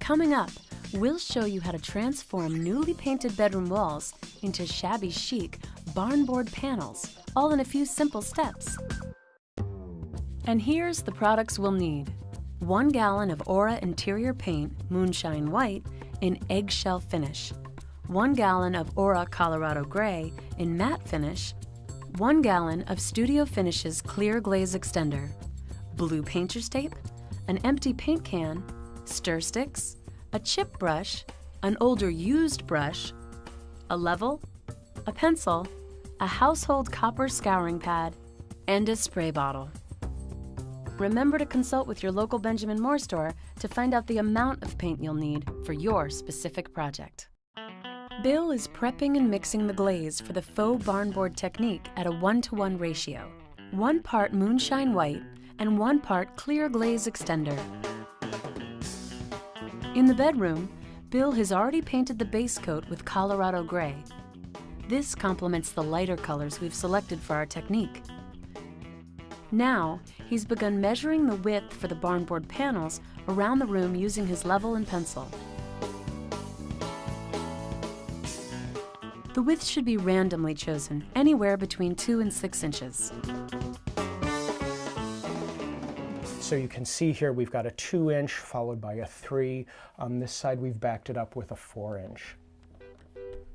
Coming up, we'll show you how to transform newly painted bedroom walls into shabby chic barnboard panels, all in a few simple steps. And here's the products we'll need. 1 gallon of Aura interior paint, Moonshine White, in eggshell finish. 1 gallon of Aura Colorado Gray in matte finish. 1 gallon of Studio Finishes Clear Glaze Extender. Blue painter's tape, an empty paint can, stir sticks, a chip brush, an older used brush, a level, a pencil, a household copper scouring pad, and a spray bottle. Remember to consult with your local Benjamin Moore store to find out the amount of paint you'll need for your specific project. Bill is prepping and mixing the glaze for the faux barnboard technique at a 1-to-1 ratio. 1 part Moonshine White and 1 part Clear Glaze Extender. In the bedroom, Bill has already painted the base coat with Colorado Gray. This complements the lighter colors we've selected for our technique. Now, he's begun measuring the width for the barnboard panels around the room using his level and pencil. The width should be randomly chosen, anywhere between 2 and 6 inches. So you can see here we've got a 2-inch followed by a 3. On this side we've backed it up with a 4-inch.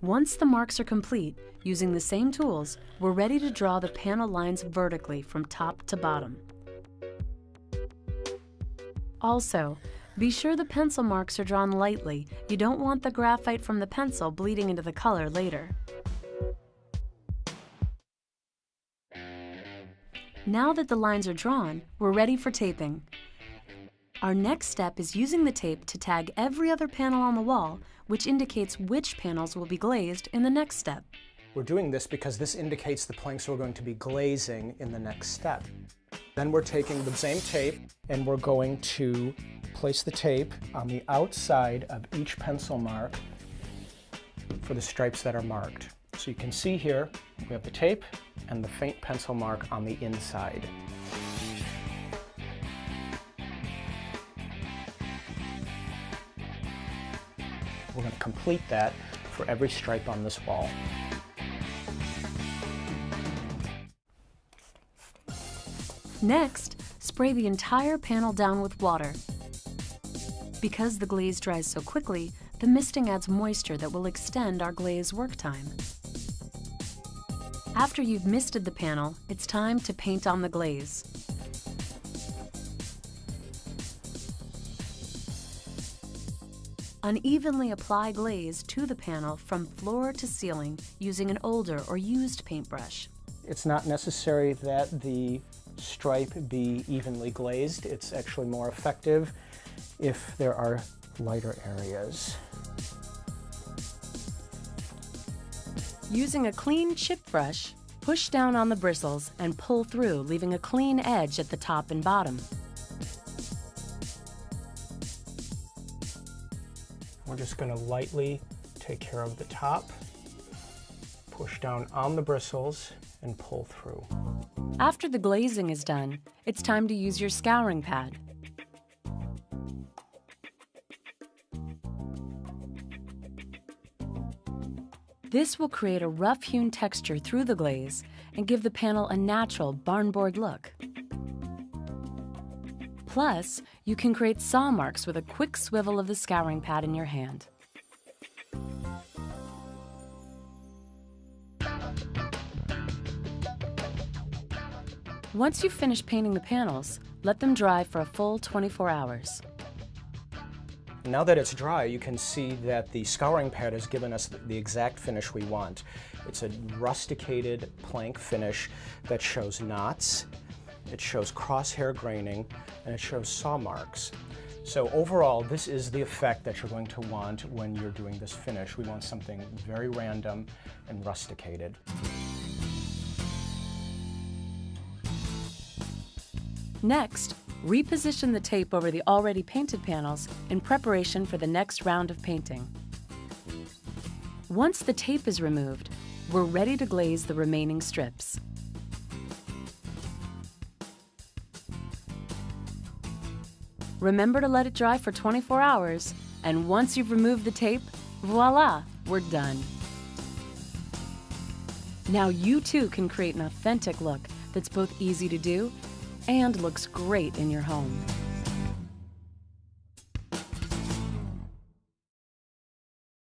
Once the marks are complete, using the same tools, we're ready to draw the panel lines vertically from top to bottom. Also, be sure the pencil marks are drawn lightly. You don't want the graphite from the pencil bleeding into the color later. Now that the lines are drawn, we're ready for taping. Our next step is using the tape to tag every other panel on the wall, which indicates which panels will be glazed in the next step. We're doing this because this indicates the planks we're going to be glazing in the next step. Then we're taking the same tape and we're going to place the tape on the outside of each pencil mark for the stripes that are marked. So you can see here, we have the tape and the faint pencil mark on the inside. We're going to complete that for every stripe on this wall. Next, spray the entire panel down with water. Because the glaze dries so quickly, the misting adds moisture that will extend our glaze work time. After you've misted the panel, it's time to paint on the glaze. Unevenly apply glaze to the panel from floor to ceiling using an older or used paintbrush. It's not necessary that the stripe be evenly glazed. It's actually more effective if there are lighter areas. Using a clean chip brush, push down on the bristles and pull through, leaving a clean edge at the top and bottom. We're just going to lightly take care of the top, push down on the bristles, and pull through. After the glazing is done, it's time to use your scouring pad. This will create a rough-hewn texture through the glaze and give the panel a natural barnboard look. Plus, you can create saw marks with a quick swivel of the scouring pad in your hand. Once you've finished painting the panels, let them dry for a full 24 hours. Now that it's dry, you can see that the scouring pad has given us the exact finish we want. It's a rusticated plank finish that shows knots, it shows crosshair graining, and it shows saw marks. So overall, this is the effect that you're going to want when you're doing this finish. We want something very random and rusticated. Next, reposition the tape over the already painted panels in preparation for the next round of painting. Once the tape is removed, we're ready to glaze the remaining strips. Remember to let it dry for 24 hours, and once you've removed the tape, voila, we're done. Now you too can create an authentic look that's both easy to do and looks great in your home.